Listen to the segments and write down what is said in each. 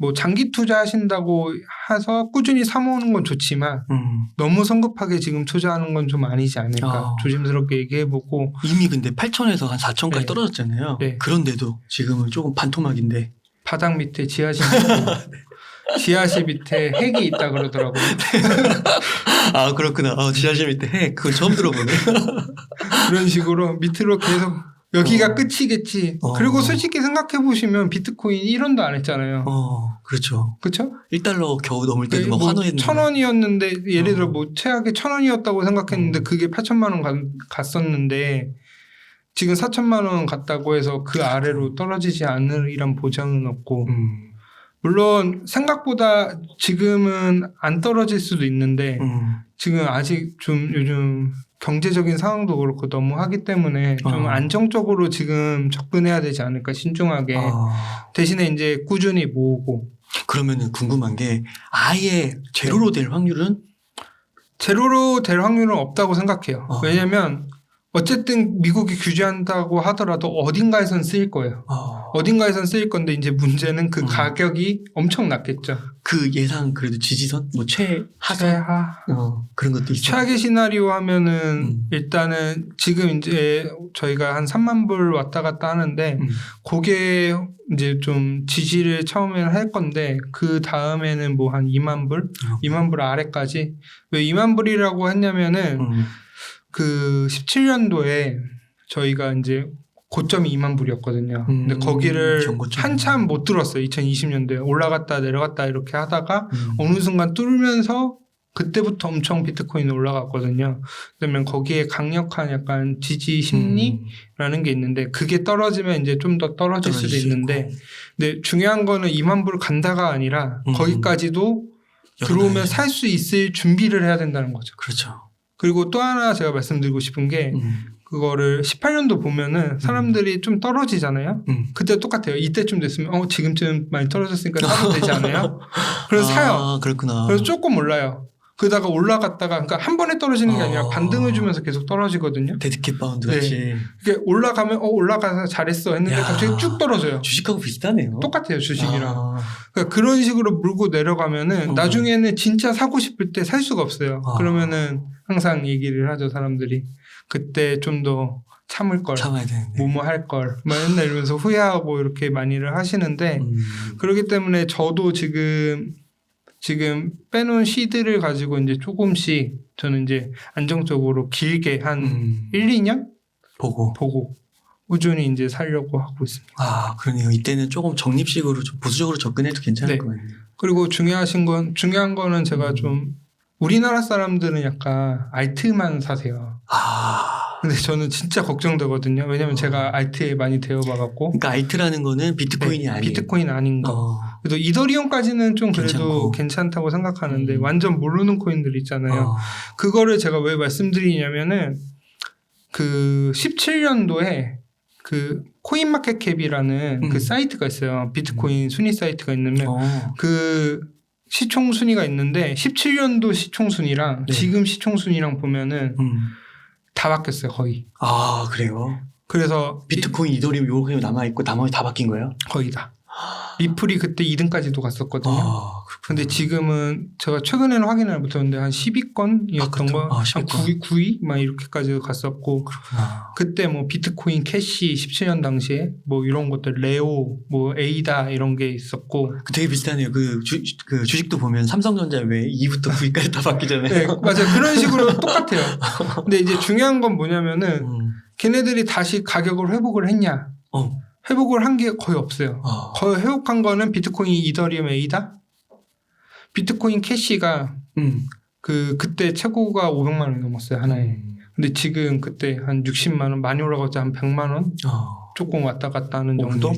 뭐 장기 투자하신다고 해서 꾸준히 사모으는 건 좋지만 너무 성급하게 지금 투자하는 건 좀 아니지 않을까 조심스럽게 얘기해보고 이미 근데 8천에서 한 4천까지 네. 떨어졌잖아요. 네. 그런데도 지금은 조금 반토막인데 바닥 밑에 지하실 지하실 밑에 핵이 있다 그러더라고요. 아 그렇구나. 지하실 밑에 핵 그걸 처음 들어보네. 그런 식으로 밑으로 계속 여기가 끝이겠지. 그리고 솔직히 생각해 보시면 비트코인 1원도 안 했잖아요. 그렇죠. 그렇죠? 1달러 겨우 넘을 때도 막 뭐 환호했는데 1,000원이었는데 예를 들어 뭐 최악의 1,000원이었다고 생각했는데 그게 8천만 원 갔었는데 지금 4천만 원 갔다고 해서 그 아래로 떨어지지 않으리란 보장은 없고 물론 생각보다 지금은 안 떨어질 수도 있는데 지금 아직 좀 요즘 경제적인 상황도 그렇고 너무 하기 때문에 좀 안정적으로 지금 접근해야 되지 않을까 신중하게 대신에 이제 꾸준히 모으고 그러면은 궁금한 게 아예 제로로 될 확률은? 제로로 될 확률은 없다고 생각해요. 왜냐하면 어쨌든 미국이 규제한다고 하더라도 어딘가에선 쓰일 거예요. 어딘가에선 쓰일 건데 이제 문제는 그 가격이 엄청 낮겠죠. 그 예상 그래도 지지선? 뭐 최하선? 최하. 그런 것도 있어요. 최악의 시나리오 하면은 일단은 지금 이제 저희가 한 3만 불 왔다 갔다 하는데 그게 이제 좀 지지를 처음에는 할 건데 그 다음에는 뭐 한 2만 불? 2만 불 아래까지. 왜 2만 불이라고 했냐면은 그 17년도에 저희가 이제 고점이 2만 불이었거든요. 근데 거기를 한참 못 들었어요. 2020년도에 올라갔다 내려갔다 이렇게 하다가 어느 순간 뚫으면서 그때부터 엄청 비트코인이 올라갔거든요. 그러면 거기에 강력한 약간 지지 심리라는 게 있는데 그게 떨어지면 이제 좀 더 떨어질 수도 있는데 근데 중요한 거는 2만 불 간다가 아니라 거기까지도 들어오면 살 수 있을 준비를 해야 된다는 거죠. 그렇죠. 그리고 또 하나 제가 말씀드리고 싶은 게 그거를 18년도 보면은 사람들이 좀 떨어지잖아요. 그때 똑같아요. 이때쯤 됐으면 지금쯤 많이 떨어졌으니까 사도 되지 않아요? 그래서 사요. 그렇구나. 그래서 조금 올라요. 그러다가 올라갔다가 그러니까 한 번에 떨어지는 게 아니라 반등을 주면서 계속 떨어지거든요. 데드캣 바운드 같이. 이게 올라가면 올라가서 잘했어 했는데 갑자기 쭉 떨어져요. 주식하고 비슷하네요. 똑같아요. 주식이랑. 그러니까 그런 식으로 물고 내려가면은 나중에는 진짜 사고 싶을 때 살 수가 없어요. 그러면은 항상 얘기를 하죠. 사람들이. 그때 좀 더 참을 걸. 참아야 되는데. 뭐뭐 할 걸. 맨날 이러면서 후회하고 이렇게 많이를 하시는데 그렇기 때문에 저도 지금 빼놓은 시드를 가지고 이제 조금씩 저는 이제 안정적으로 길게 한 1, 2년 보고 꾸준히 이제 살려고 하고 있습니다. 그러네요. 이때는 조금 적립식으로 좀 보수적으로 접근해도 괜찮을 것 같네요. 그리고 중요한 거는 제가 좀 우리나라 사람들은 약간 알트만 사세요. 근데 저는 진짜 걱정되거든요. 왜냐면 제가 알트에 많이 되어봐갖고. 그러니까 알트라는 거는 비트코인이 아닌. 비트코인 아닌 거. 그래도 이더리움까지는 좀 그래도 괜찮다고 생각하는데 완전 모르는 코인들 있잖아요. 그거를 제가 왜 말씀드리냐면은 그 17년도에 그 코인마켓캡이라는 그 사이트가 있어요. 비트코인 순위 사이트가 있는데 그 시총 순위가 있는데 17년도 시총 순위랑 지금 시총 순위랑 보면은 다 바뀌었어요, 거의. 그래요? 그래서 비트코인, 이더리움 요렇게 남아있고 나머지 다 바뀐 거예요? 거의 다. 리플이 그때 2등까지도 갔었거든요. 근데 지금은 제가 최근에는 확인을 못했는데 한 10위권이었던 거, 한 9위 막 이렇게까지 갔었고, 그때 뭐 비트코인 캐시 17년 당시에 뭐 이런 것들 레오, 뭐 에이다 이런 게 있었고, 되게 비슷하네요. 그 주식도 보면 삼성전자 왜 2부터 9위까지 다 바뀌잖아요. 네, 맞아요. 그런 식으로 똑같아요. 근데 이제 중요한 건 뭐냐면은 걔네들이 다시 가격을 회복을 했냐? 회복을 한 게 거의 없어요. 거의 회복한 거는 비트코인, 이더리움, 에이다. 비트코인 캐시가 그때 최고가 500만 원이 넘었어요, 하나에. 근데 지금 그때 한 60만 원, 많이 올라가서 한 100만 원 조금 왔다 갔다 하는 정도.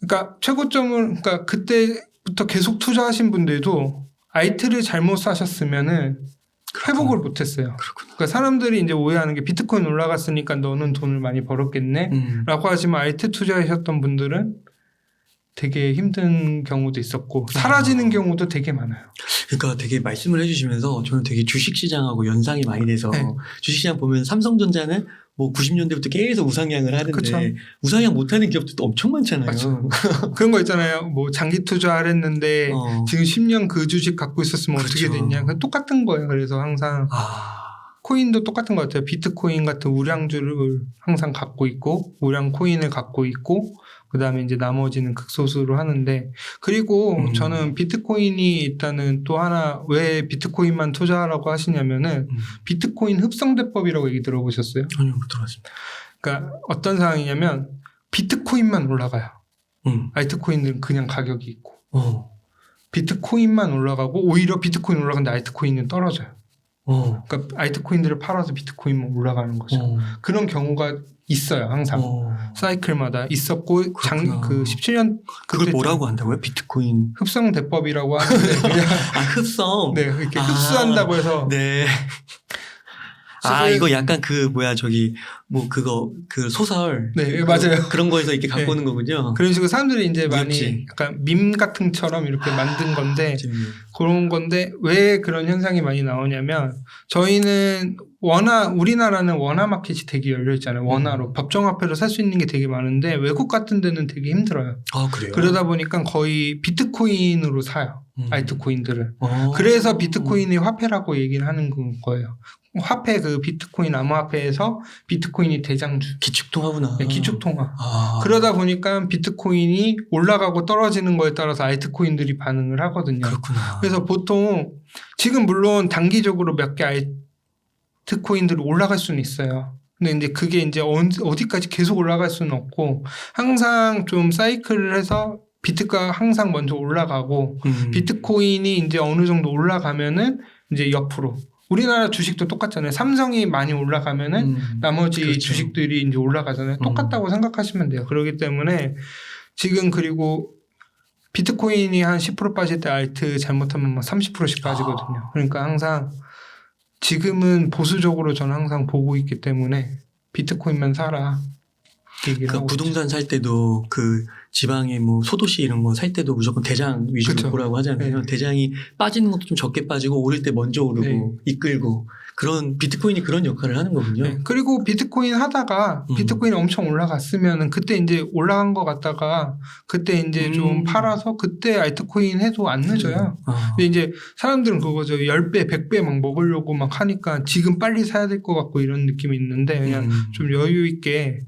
그러니까 최고점을 그러니까 그때부터 계속 투자하신 분들도 알트를 잘못 사셨으면은 회복을 못했어요. 그러니까 사람들이 이제 오해하는 게 비트코인 올라갔으니까 너는 돈을 많이 벌었겠네 라고 하지만 알트 투자하셨던 분들은 되게 힘든 경우도 있었고 사라지는 경우도 되게 많아요. 그러니까 되게 말씀을 해주시면서 저는 되게 주식시장하고 연상이 많이 돼서 네. 주식시장 보면 삼성전자는 뭐 90년대부터 계속 우상향을 하는데 그쵸. 우상향 못하는 기업들도 엄청 많잖아요. 맞죠. 그런 거 있잖아요. 뭐 장기 투자하랬는데 지금 10년 그 주식 갖고 있었으면 어떻게 그렇죠. 됐냐. 그건 똑같은 거예요. 그래서 항상 코인도 똑같은 것 같아요. 비트코인 같은 우량주를 항상 갖고 있고 우량 코인을 갖고 있고 그다음에 이제 나머지는 극소수로 하는데 그리고 저는 비트코인이 일단은 또 하나 왜 비트코인만 투자하라고 하시냐면은 비트코인 흡성대법이라고 얘기 들어보셨어요? 아니요, 못 들어봤습니다. 그러니까 어떤 상황이냐면 비트코인만 올라가요. 알트코인들은 그냥 가격이 있고 비트코인만 올라가고 오히려 비트코인 올라가는데 알트코인은 떨어져요. 그러니까 알트코인들을 팔아서 비트코인만 올라가는 거죠. 그런 경우가 있어요. 항상 사이클마다 있었고 그 17년 그걸 뭐라고 한다고요? 비트코인 흡성 대법이라고 하는데 그냥 흡성. 네 이렇게 흡수한다고 해서 네. 이거 약간 그 뭐야 저기 뭐 그거 그 소설 네 맞아요. 그런 거에서 이렇게 갖고 네. 오는 거군요. 그런 식으로 사람들이 이제 무협지. 많이 약간 밈 같은처럼 이렇게 만든 건데 재밌네요. 그런 건데 왜 그런 현상이 많이 나오냐면 저희는 우리나라는 원화 마켓이 되게 열려 있잖아요. 원화로 법정화폐로 살 수 있는 게 되게 많은데 외국 같은 데는 되게 힘들어요. 그래요? 그러다 보니까 거의 비트코인으로 사요. 알트코인들을. 어. 그래서 비트코인이 화폐라고 얘기를 하는 거예요. 화폐 그 비트코인 암호화폐에서 비트코인이 대장주. 기축통화구나. 네, 기축통화. 그러다 보니까 비트코인이 올라가고 떨어지는 거에 따라서 알트코인들이 반응을 하거든요. 그렇구나. 그래서 보통 지금 물론 단기적으로 몇 개 알트코인들이 올라갈 수는 있어요. 근데 이제 그게 이제 어디까지 계속 올라갈 수는 없고 항상 좀 사이클을 해서 비트가 항상 먼저 올라가고 비트코인이 이제 어느 정도 올라가면은 이제 옆으로 우리나라 주식도 똑같잖아요. 삼성이 많이 올라가면은 나머지 그렇죠. 주식들이 이제 올라가잖아요. 똑같다고 생각하시면 돼요. 그렇기 때문에 지금 그리고 비트코인이 한 10% 빠질 때 알트 잘못하면 막 30%씩 빠지거든요. 그러니까 항상 지금은 보수적으로 저는 항상 보고 있기 때문에 비트코인만 사라. 그 부동산 살 때도 그 지방의 뭐 소도시 이런 거 살 때도 무조건 대장 위주로 그쵸. 보라고 하잖아요. 네. 대장이 빠지는 것도 좀 적게 빠지고 오를 때 먼저 오르고 네. 이끌고 그런 비트코인이 그런 역할을 하는 거군요. 네. 그리고 비트코인 하다가 비트코인이 엄청 올라갔으면은 그때 이제 올라간 것 같다가 그때 이제 좀 팔아서 그때 알트코인 해도 안 늦어요. 근데 이제 사람들은 그거죠. 10배, 100배 막 먹으려고 막 하니까 지금 빨리 사야 될 것 같고 이런 느낌이 있는데 그냥 좀 여유 있게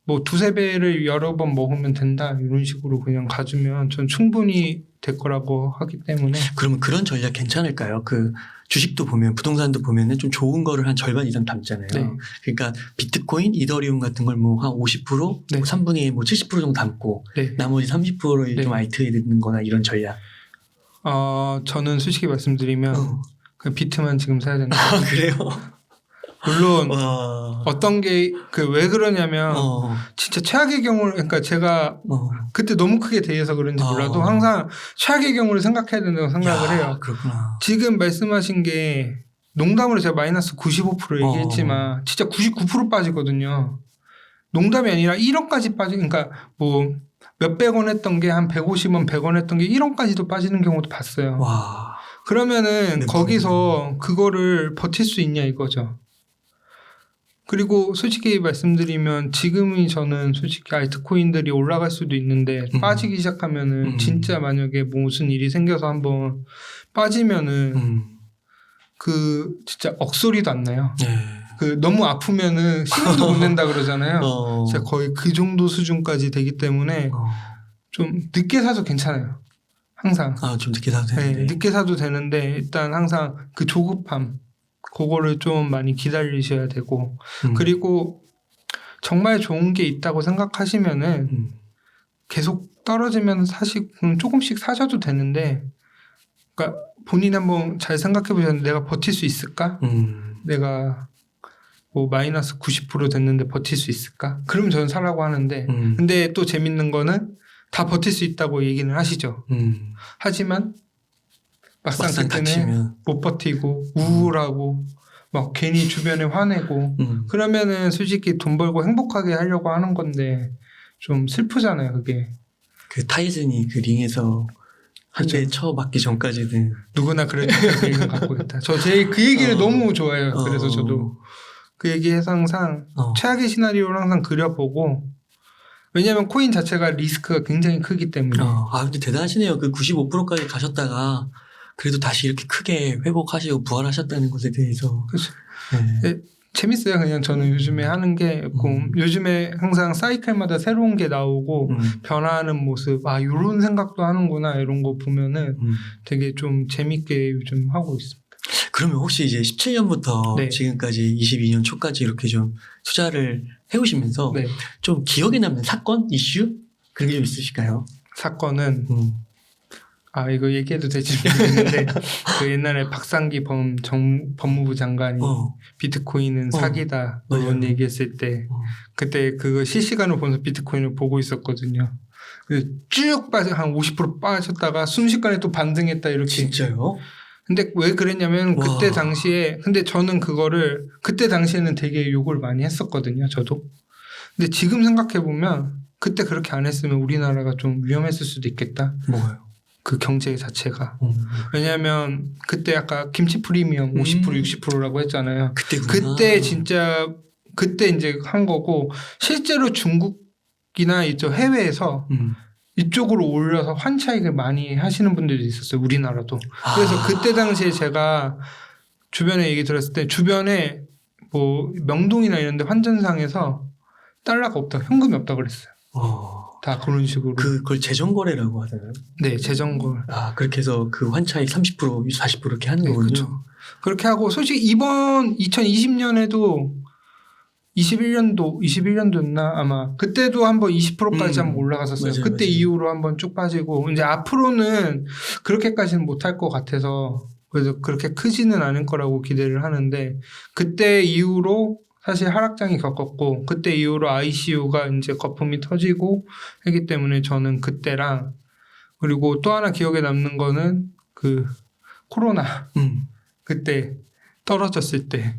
뭐 2-3배를 여러 번 먹으면 된다 이런 식으로 그냥 가주면 전 충분히 될 거라고 하기 때문에 그러면 그런 전략 괜찮을까요? 그 주식도 보면 부동산도 보면은 좀 좋은 거를 한 절반 이상 담잖아요. 네. 그러니까 비트코인, 이더리움 같은 걸 뭐 한 50%, 네. 3분의 뭐 70% 정도 담고 네. 나머지 30%를 네. 좀 알트에 넣는 거나 이런 전략. 저는 솔직히 말씀드리면 그 비트만 지금 사야 된다. 그래요? 물론 와. 어떤 게 왜 그러냐면 진짜 최악의 경우를 그러니까 제가 그때 너무 크게 대해서 그런지 몰라도 항상 최악의 경우를 생각해야 된다고 생각을 해요. 그렇구나. 지금 말씀하신 게 농담으로 제가 마이너스 95% 얘기했지만 진짜 99% 빠지거든요. 농담이 아니라 1원까지 그러니까 뭐 몇백 원 했던 게 한 150원, 100원 했던 게 1원까지도 빠지는 경우도 봤어요. 와. 그러면은 거기서 그거를 버틸 수 있냐 이거죠. 그리고 솔직히 말씀드리면 지금이 저는 솔직히 알트코인들이 올라갈 수도 있는데 빠지기 시작하면은 진짜 만약에 뭐 무슨 일이 생겨서 한번 빠지면은 그 진짜 억소리도 안 나요. 네. 그 너무 아프면은 신음도 못 낸다 그러잖아요. 진짜 어. 거의 그 정도 수준까지 되기 때문에 좀 늦게 사도 괜찮아요. 항상. 좀 늦게 사도 되는데. 네, 늦게 사도 되는데 일단 항상 그 조급함 그거를 좀 많이 기다리셔야 되고 그리고 정말 좋은 게 있다고 생각하시면은 계속 떨어지면 사실 조금씩 사셔도 되는데 그러니까 본인 한번 잘 생각해 보셨는데 내가 버틸 수 있을까? 내가 뭐 마이너스 90% 됐는데 버틸 수 있을까? 그럼 저는 사라고 하는데 근데 또 재밌는 거는 다 버틸 수 있다고 얘기는 하시죠. 하지만 막상 그때는 닥치면. 못 버티고 우울하고 막 괜히 주변에 화내고 그러면은 솔직히 돈 벌고 행복하게 하려고 하는 건데 좀 슬프잖아요 그게. 그 타이슨이 그 링에서 한 대 쳐맞기 전까지는 누구나 그런 생각을 갖고 있다. 저 제일 그 얘기를 너무 좋아해요. 그래서 저도 그 얘기해서 항상 최악의 시나리오를 항상 그려보고 왜냐하면 코인 자체가 리스크가 굉장히 크기 때문에. 근데 대단하시네요. 그 95%까지 가셨다가 그래도 다시 이렇게 크게 회복하시고 부활하셨다는 것에 대해서. 그렇죠. 네. 재밌어요. 그냥 저는 요즘에 하는 게 요즘에 항상 사이클마다 새로운 게 나오고 변화하는 모습, 이런 생각도 하는구나 이런 거 보면은 되게 좀 재밌게 요즘 하고 있습니다. 그러면 혹시 이제 17년부터 네. 지금까지 22년 초까지 이렇게 좀 투자를 해오시면서 네. 좀 기억에 남는 사건, 이슈 그런 게 좀 있으실까요? 사건은 이거 얘기해도 될지 모르겠는데 그 옛날에 박상기 법무부 장관이 비트코인은 사기다 그런 얘기했을 때 그때 그거 실시간으로 보면서 비트코인을 보고 있었거든요. 쭉 빠져 한 50% 빠졌다가 순식간에 또 반등했다 이렇게. 진짜요? 근데 왜 그랬냐면 그때 당시에 근데 저는 그거를 그때 당시에는 되게 욕을 많이 했었거든요. 저도. 근데 지금 생각해 보면 그때 그렇게 안 했으면 우리나라가 좀 위험했을 수도 있겠다. 뭐가요? 그 경제 자체가. 왜냐하면 그때 아까 김치 프리미엄 50% 60%라고 했잖아요. 그때 진짜 그때 이제 한 거고 실제로 중국이나 이쪽 해외에서 이쪽으로 올려서 환차익을 많이 하시는 분들도 있었어요. 우리나라도. 그래서 그때 당시에 제가 주변에 얘기 들었을 때 주변에 뭐 명동이나 이런 데 환전상에서 달러가 없다, 현금이 없다 그랬어요. 다 그런 식으로. 그걸 재정거래라고 하잖아요. 네, 재정거래. 그렇게 해서 그 환차익 30%, 40% 이렇게 하는 거군요. 그렇죠. 그렇게 하고 솔직히 이번 2020년에도 21년도였나 아마 그때도 한번 20%까지 한번 올라갔었어요. 맞아요, 그때 맞아요. 이후로 한번 쭉 빠지고 이제 앞으로는 그렇게까지는 못할 것 같아서 그래서 그렇게 크지는 않을 거라고 기대를 하는데 그때 이후로 사실 하락장이 겪었고 그때 이후로 ICU가 이제 거품이 터지고 했기 때문에 저는 그때랑 그리고 또 하나 기억에 남는 거는 그 코로나 그때 떨어졌을 때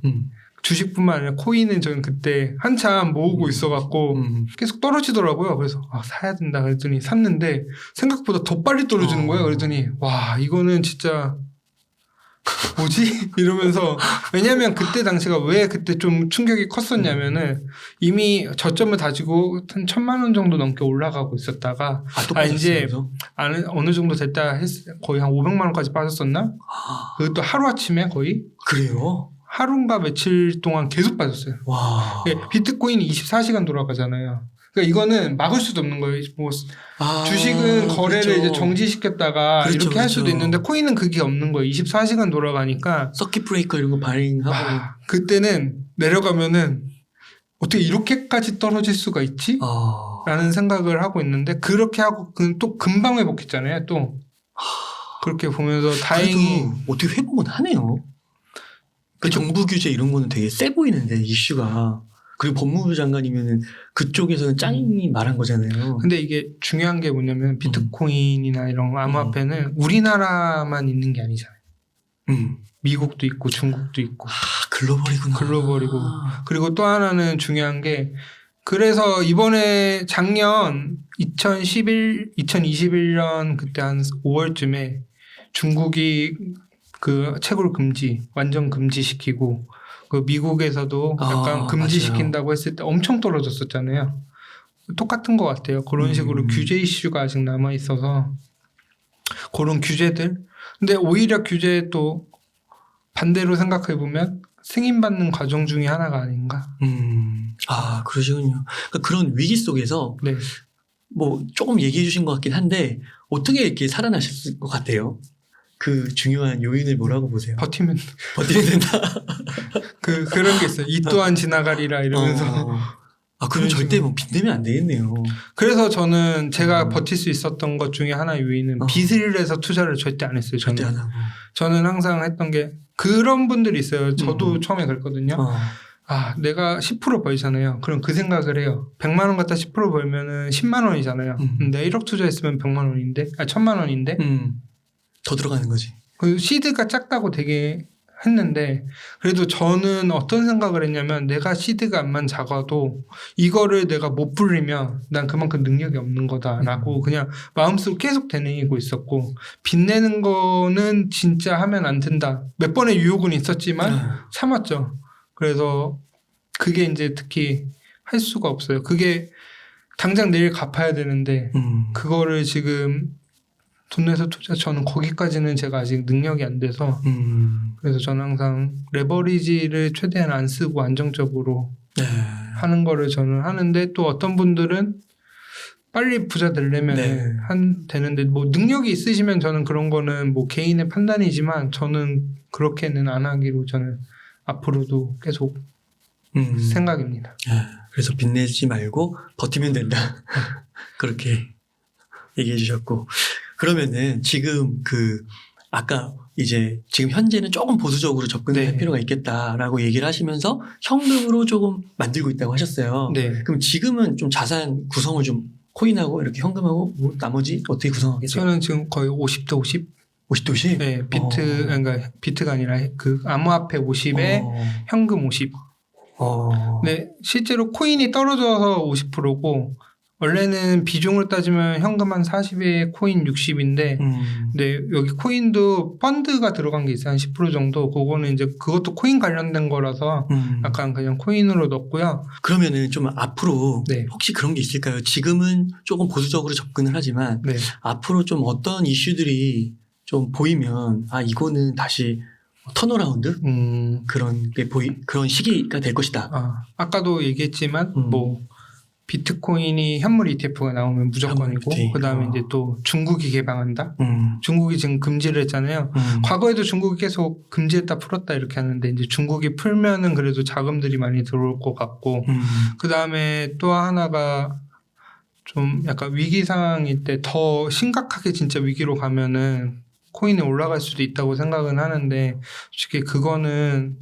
주식뿐만 아니라 코인은 저는 그때 한참 모으고 있어갖고 계속 떨어지더라고요. 그래서 사야 된다 그랬더니 샀는데 생각보다 더 빨리 떨어지는 거예요. 그랬더니 와 이거는 진짜 뭐지? 이러면서 왜냐하면 그때 당시가 왜 그때 좀 충격이 컸었냐면은 이미 저점을 다지고 한 1,000만 원 정도 넘게 올라가고 있었다가 이제 어느 정도 됐다 거의 한 500만 원까지 빠졌었나? 그것도 하루아침에 거의? 그래요? 하루인가 며칠 동안 계속 빠졌어요. 와. 비트코인이 24시간 돌아가잖아요. 그러니까 이거는 막을 수도 없는 거예요. 뭐 주식은 거래를 그렇죠. 이제 정지시켰다가 그렇죠, 이렇게 할 그렇죠. 수도 있는데 코인은 그게 없는 거예요. 24시간 돌아가니까 서킷 브레이커 이런 거 발행하고 그때는 내려가면은 어떻게 이렇게까지 떨어질 수가 있지? 라는 생각을 하고 있는데 그렇게 하고 또 금방 회복했잖아요. 또 그렇게 보면서 다행히 어떻게 회복은 하네요. 그 정부 규제 이런 거는 되게 세 보이는데 이슈가 그리고 법무부 장관이면은 그쪽에서는 짱이 말한 거잖아요. 근데 이게 중요한 게 뭐냐면 비트코인이나 이런 암호화폐는 우리나라만 있는 게 아니잖아요. 미국도 있고 중국도 있고. 글로벌이구나. 글로벌이고. 그리고 또 하나는 중요한 게 그래서 이번에 작년 2021년 그때 한 5월쯤에 중국이 그 채굴 금지 완전 금지시키고 그 미국에서도 약간 금지시킨다고 맞아요. 했을 때 엄청 떨어졌었잖아요. 똑같은 것 같아요. 그런 식으로 규제 이슈가 아직 남아 있어서 그런 규제들. 근데 오히려 규제 또 반대로 생각해 보면 승인받는 과정 중에 하나가 아닌가. 그러시군요. 그러니까 그런 위기 속에서 네. 뭐 조금 얘기해 주신 것 같긴 한데 어떻게 이렇게 살아나셨을 것 같아요? 그 중요한 요인을 뭐라고 보세요? 버티면 된다. 그런 게 있어요. 이 또한 지나가리라 이러면서. 그럼 절대 뭐 빚내면 안 되겠네요. 그래서 저는 제가 버틸 수 있었던 것 중에 하나 요인은 빚을 해서 투자를 절대 안 했어요. 절대 안 하고. 저는 항상 했던 게 그런 분들이 있어요. 저도 처음에 그랬거든요. 내가 10% 벌잖아요. 그럼 그 생각을 해요. 100만 원 갖다 10% 벌면은 10만 원이잖아요. 내가 1억 투자했으면 100만 원인데, 1000만 원인데. 더 들어가는 거지. 그 시드가 작다고 되게 했는데 그래도 저는 어떤 생각을 했냐면 내가 시드가 암만 작아도 이거를 내가 못 불리면 난 그만큼 능력이 없는 거다라고 그냥 마음속으로 계속 되뇌이고 있었고 빚내는 거는 진짜 하면 안 된다. 몇 번의 유혹은 있었지만 참았죠. 그래서 그게 이제 특히 할 수가 없어요. 그게 당장 내일 갚아야 되는데 그거를 지금 돈 내서 저는 거기까지는 제가 아직 능력이 안 돼서 그래서 저는 항상 레버리지를 최대한 안 쓰고 안정적으로 네. 하는 거를 저는 하는데 또 어떤 분들은 빨리 부자 되려면 네. 되는데 뭐 능력이 있으시면 저는 그런 거는 뭐 개인의 판단이지만 저는 그렇게는 안 하기로 저는 앞으로도 계속 생각입니다. 그래서 빚내지 말고 버티면 된다. 그렇게 얘기해 주셨고 그러면은 지금 아까 이제 지금 현재는 조금 보수적으로 접근할 네. 필요가 있겠다라고 얘기를 하시면서 현금으로 조금 만들고 있다고 하셨어요. 네. 그럼 지금은 좀 자산 구성을 좀 코인하고 이렇게 현금하고 뭐 나머지 어떻게 구성하고 계세요? 저는 지금 거의 50대 50? 50도씩? 네, 그러니까 비트가 아니라 그 암호화폐 50에 현금 50. 네, 실제로 코인이 떨어져서 50%고 원래는 비중을 따지면 현금 한 40에 코인 60인데 네, 여기 코인도 펀드가 들어간 게 있어요. 한 10% 정도. 그거는 이제 그것도 코인 관련된 거라서 약간 그냥 코인으로 넣었고요. 그러면은 좀 앞으로 네. 혹시 그런 게 있을까요? 지금은 조금 보수적으로 접근을 하지만 네. 앞으로 좀 어떤 이슈들이 좀 보이면 이거는 다시 턴어라운드 그런 게 그런 시기가 될 것이다. 아까도 얘기했지만 뭐 비트코인이 현물 ETF가 나오면 무조건이고 그다음에 이제 또 중국이 개방한다. 중국이 지금 금지를 했잖아요. 과거에도 중국이 계속 금지했다 풀었다 이렇게 하는데 이제 중국이 풀면은 그래도 자금들이 많이 들어올 것 같고 그다음에 또 하나가 좀 약간 위기 상황일 때 더 심각하게 진짜 위기로 가면은 코인이 올라갈 수도 있다고 생각은 하는데 솔직히 그거는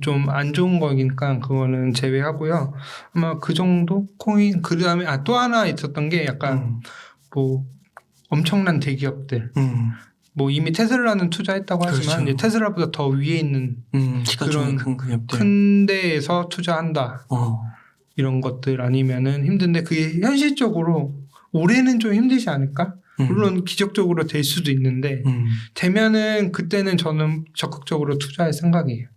좀 안 좋은 거니까 그거는 제외하고요. 아마 그 정도 코인 그다음에 또 하나 있었던 게 약간 뭐 엄청난 대기업들 뭐 이미 테슬라는 투자했다고 하지만 그렇죠. 이제 테슬라보다 더 위에 있는 그런 큰 기업들 큰 데에서 투자한다. 이런 것들 아니면은 힘든데 그게 현실적으로 올해는 좀 힘들지 않을까? 물론 기적적으로 될 수도 있는데 되면은 그때는 저는 적극적으로 투자할 생각이에요.